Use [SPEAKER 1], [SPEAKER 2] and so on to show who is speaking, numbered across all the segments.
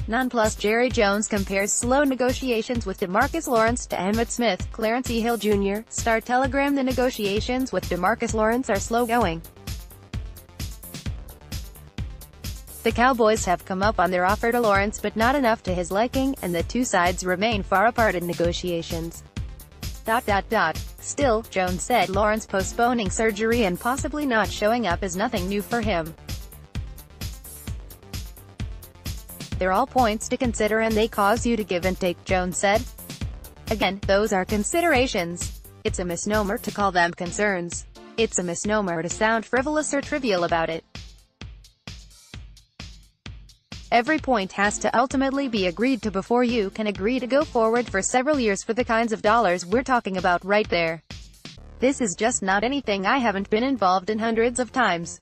[SPEAKER 1] Nonplus Jerry Jones compares slow negotiations with DeMarcus Lawrence to Emmitt Smith, Clarence E. Hill Jr., Star Telegram. The negotiations with DeMarcus Lawrence are slow going. The Cowboys have come up on their offer to Lawrence but not enough to his liking, and the two sides remain far apart in negotiations. Still, Jones said Lawrence postponing surgery and possibly not showing up is nothing new for him. They're all points to consider and they cause you to give and take, Jones said. Again, those are considerations. It's a misnomer to call them concerns. It's a misnomer to sound frivolous or trivial about it. Every point has to ultimately be agreed to before you can agree to go forward for several years for the kinds of dollars we're talking about right there. This is just not anything I haven't been involved in hundreds of times.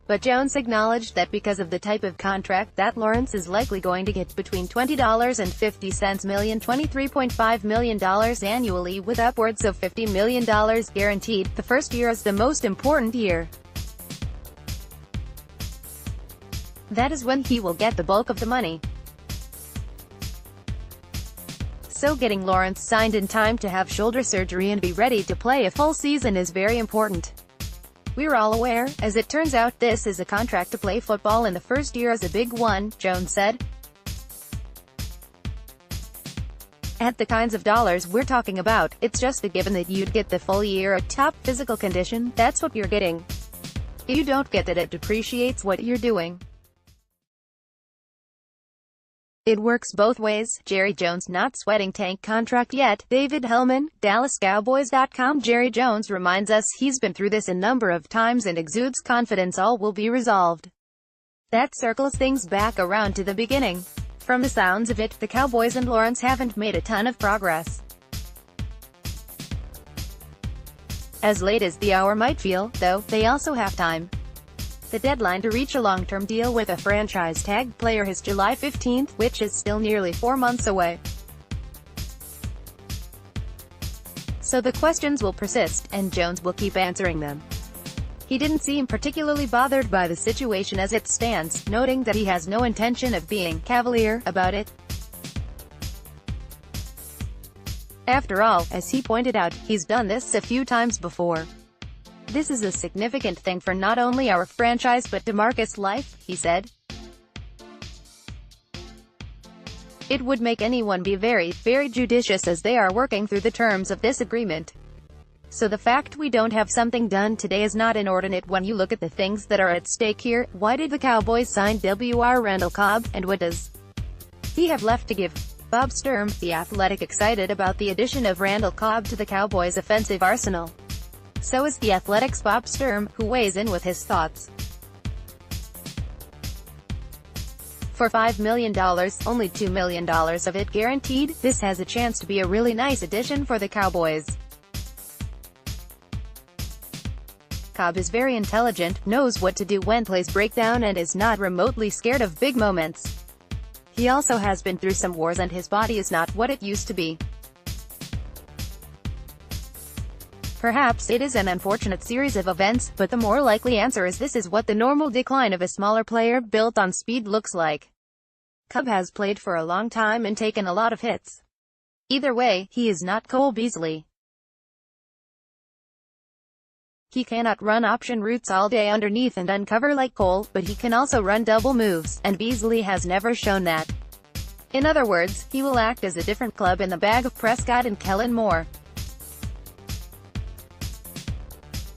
[SPEAKER 1] But Jones acknowledged that because of the type of contract that Lawrence is likely going to get, between $20.50 million $23.5 million annually with upwards of $50 million guaranteed, the first year is the most important year. That is when he will get the bulk of the money. So getting Lawrence signed in time to have shoulder surgery and be ready to play a full season is very important. We're all aware, as it turns out, this is a contract to play football and the first year is a big one, Jones said. At the kinds of dollars we're talking about, it's just a given that you'd get the full year of top physical condition. That's what you're getting. If you don't get that, it depreciates what you're doing. It works both ways. Jerry Jones not sweating tank contract yet. David Hellman, DallasCowboys.com. Jerry Jones reminds us he's been through this a number of times and exudes confidence all will be resolved. That circles things back around to the beginning. From the sounds of it, the Cowboys and Lawrence haven't made a ton of progress. As late as the hour might feel, though, they also have time. The deadline to reach a long-term deal with a franchise tag player is July 15th, which is still nearly 4 months away. So the questions will persist, and Jones will keep answering them. He didn't seem particularly bothered by the situation as it stands, noting that he has no intention of being cavalier about it. After all, as he pointed out, he's done this a few times before. This is a significant thing for not only our franchise but DeMarcus' life, he said. It would make anyone be very, very judicious as they are working through the terms of this agreement. So the fact we don't have something done today is not inordinate when you look at the things that are at stake here. Why did the Cowboys sign W.R. Randall Cobb, and what does he have left to give? Bob Sturm, The Athletic, excited about the addition of Randall Cobb to the Cowboys' offensive arsenal. So is The Athletic's Bob Sturm, who weighs in with his thoughts. For $5 million, only $2 million of it guaranteed, this has a chance to be a really nice addition for the Cowboys. Cobb is very intelligent, knows what to do when plays break down, and is not remotely scared of big moments. He also has been through some wars and his body is not what it used to be. Perhaps it is an unfortunate series of events, but the more likely answer is this is what the normal decline of a smaller player built on speed looks like. Cobb has played for a long time and taken a lot of hits. Either way, he is not Cole Beasley. He cannot run option routes all day underneath and uncover like Cole, but he can also run double moves, and Beasley has never shown that. In other words, he will act as a different club in the bag of Prescott and Kellen Moore.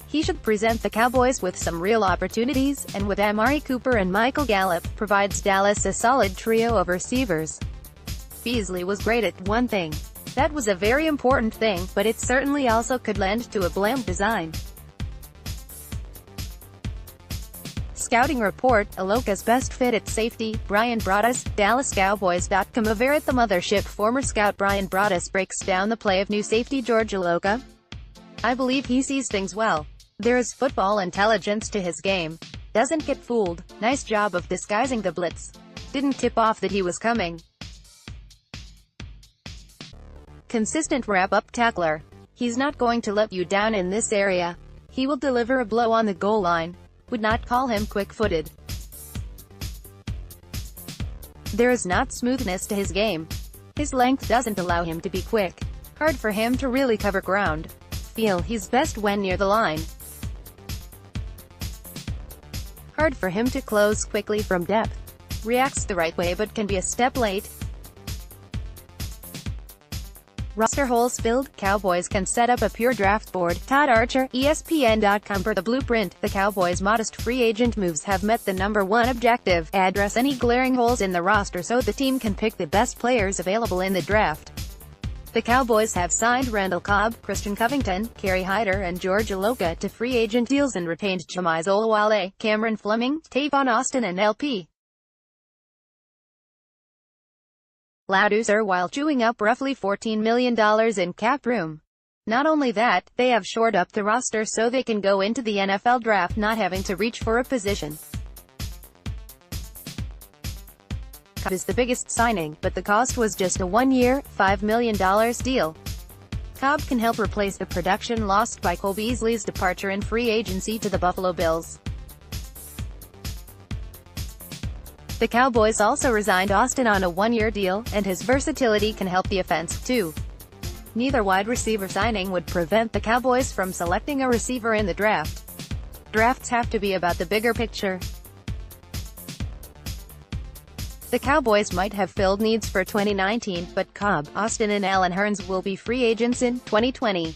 [SPEAKER 1] He should present the Cowboys with some real opportunities, and with Amari Cooper and Michael Gallup, provides Dallas a solid trio of receivers. Beasley was great at one thing. That was a very important thing, but it certainly also could lend to a bland design. Scouting report, Aloka's best fit at safety, Brian Broaddus, DallasCowboys.com. Over at the mothership, former scout Brian Broaddus breaks down the play of new safety George Aloka. I believe he sees things well. There is football intelligence to his game. Doesn't get fooled. Nice job of disguising the blitz. Didn't tip off that he was coming. Consistent wrap-up tackler. He's not going to let you down in this area. He will deliver a blow on the goal line. Would not call him quick-footed. There is not smoothness to his game. His length doesn't allow him to be quick. Hard for him to really cover ground. Feel he's best when near the line. Hard for him to close quickly from depth. Reacts the right way but can be a step late. Roster holes filled, Cowboys can set up a pure draft board. Todd Archer, ESPN.com. For the blueprint, the Cowboys' modest free agent moves have met the #1 objective: address any glaring holes in the roster so the team can pick the best players available in the draft. The Cowboys have signed Randall Cobb, Christian Covington, Kerry Hyder and George Iloka to free agent deals and retained Jamize Olawale, Cameron Fleming, Tavon Austin and LP Louduser, while chewing up roughly $14 million in cap room. Not only that, they have shored up the roster so they can go into the NFL draft not having to reach for a position. Cobb is the biggest signing, but the cost was just a one-year, $5 million deal. Cobb can help replace the production lost by Cole Beasley's departure in free agency to the Buffalo Bills. The Cowboys also resigned Austin on a one-year deal, and his versatility can help the offense, too. Neither wide receiver signing would prevent the Cowboys from selecting a receiver in the draft. Drafts have to be about the bigger picture. The Cowboys might have filled needs for 2019, but Cobb, Austin and Allen Hurns will be free agents in 2020.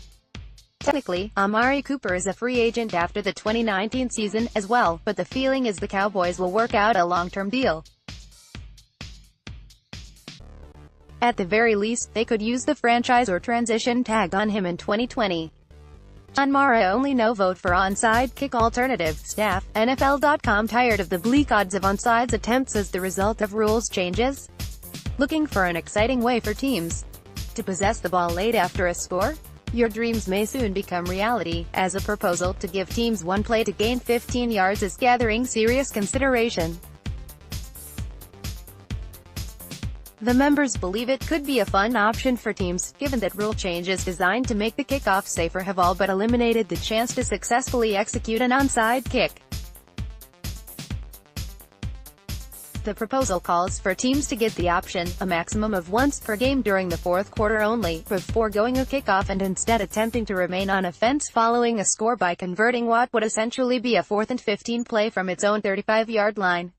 [SPEAKER 1] Technically, Amari Cooper is a free agent after the 2019 season, as well, but the feeling is the Cowboys will work out a long-term deal. At the very least, they could use the franchise or transition tag on him in 2020. John Mara only no vote for onside kick alternative. Staff, NFL.com. Tired of the bleak odds of onside attempts as the result of rules changes? Looking for an exciting way for teams to possess the ball late after a score? Your dreams may soon become reality, as a proposal to give teams one play to gain 15 yards is gathering serious consideration. The members believe it could be a fun option for teams, given that rule changes designed to make the kickoff safer have all but eliminated the chance to successfully execute an onside kick. The proposal calls for teams to get the option, a maximum of once per game during the fourth quarter only, before going a kickoff and instead attempting to remain on offense following a score by converting what would essentially be a 4th and 15 play from its own 35-yard line.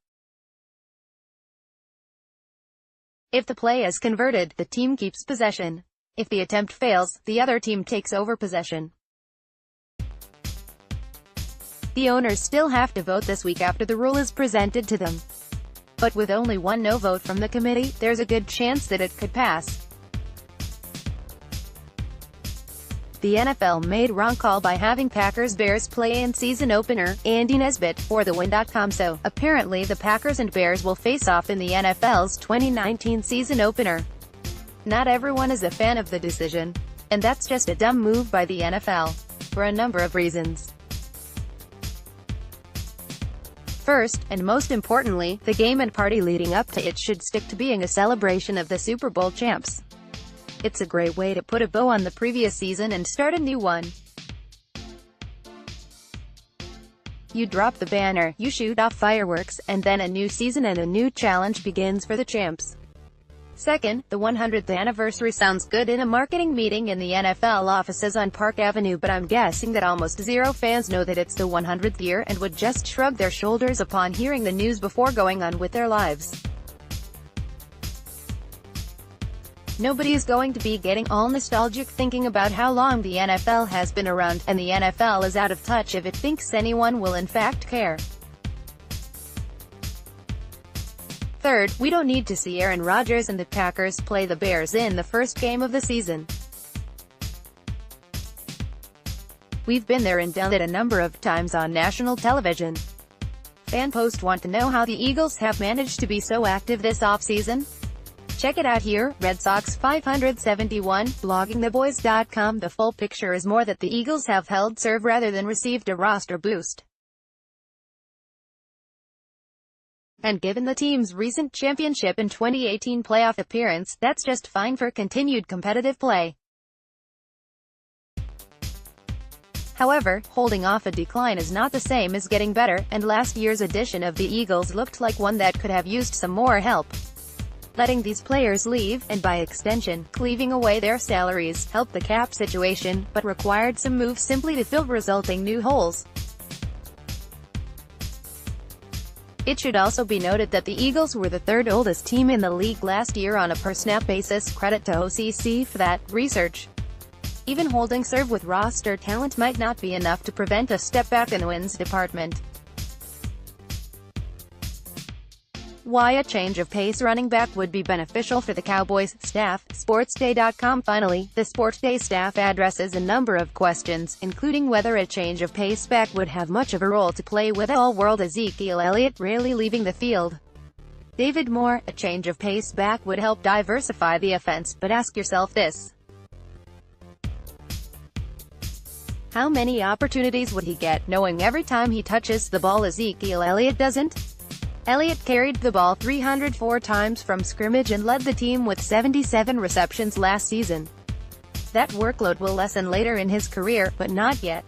[SPEAKER 1] If the play is converted, the team keeps possession. If the attempt fails, the other team takes over possession. The owners still have to vote this week after the rule is presented to them. But with only one no vote from the committee, there's a good chance that it could pass. The NFL made wrong call by having Packers-Bears play in season opener. Andy Nesbitt, for TheWin.com. So, apparently the Packers and Bears will face off in the NFL's 2019 season opener. Not everyone is a fan of the decision. And that's just a dumb move by the NFL. For a number of reasons. First, and most importantly, the game and party leading up to it should stick to being a celebration of the Super Bowl champs. It's a great way to put a bow on the previous season and start a new one. You drop the banner, you shoot off fireworks, and then a new season and a new challenge begins for the champs. Second, the 100th anniversary sounds good in a marketing meeting in the NFL offices on Park Avenue, but I'm guessing that almost zero fans know that it's the 100th year and would just shrug their shoulders upon hearing the news before going on with their lives. Nobody is going to be getting all nostalgic thinking about how long the NFL has been around, and the NFL is out of touch if it thinks anyone will in fact care. Third, we don't need to see Aaron Rodgers and the Packers play the Bears in the first game of the season. We've been there and done it a number of times on national television. Fan posts want to know how the Eagles have managed to be so active this offseason. Check it out here. Red Sox 571, bloggingtheboys.com. The full picture is more that the Eagles have held serve rather than received a roster boost. And given the team's recent championship and 2018 playoff appearance, that's just fine for continued competitive play. However, holding off a decline is not the same as getting better, and last year's edition of the Eagles looked like one that could have used some more help. Letting these players leave, and by extension, cleaving away their salaries, helped the cap situation, but required some moves simply to fill resulting new holes. It should also be noted that the Eagles were the third oldest team in the league last year on a per-snap basis, credit to OCC for that research. Even holding serve with roster talent might not be enough to prevent a step back in the wins department. Why a change of pace running back would be beneficial for the Cowboys staff. SportsDay.com. Finally, the SportsDay staff addresses a number of questions, including whether a change of pace back would have much of a role to play with all-world Ezekiel Elliott rarely leaving the field. David Moore, a change of pace back would help diversify the offense, but ask yourself this. How many opportunities would he get, knowing every time he touches the ball Ezekiel Elliott doesn't? Elliott carried the ball 304 times from scrimmage and led the team with 77 receptions last season. That workload will lessen later in his career, but not yet.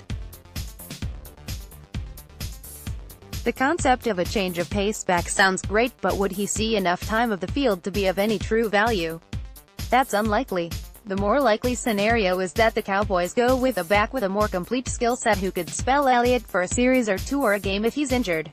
[SPEAKER 1] The concept of a change of pace back sounds great, but would he see enough time of the field to be of any true value? That's unlikely. The more likely scenario is that the Cowboys go with a back with a more complete skill set who could spell Elliott for a series or two or a game if he's injured.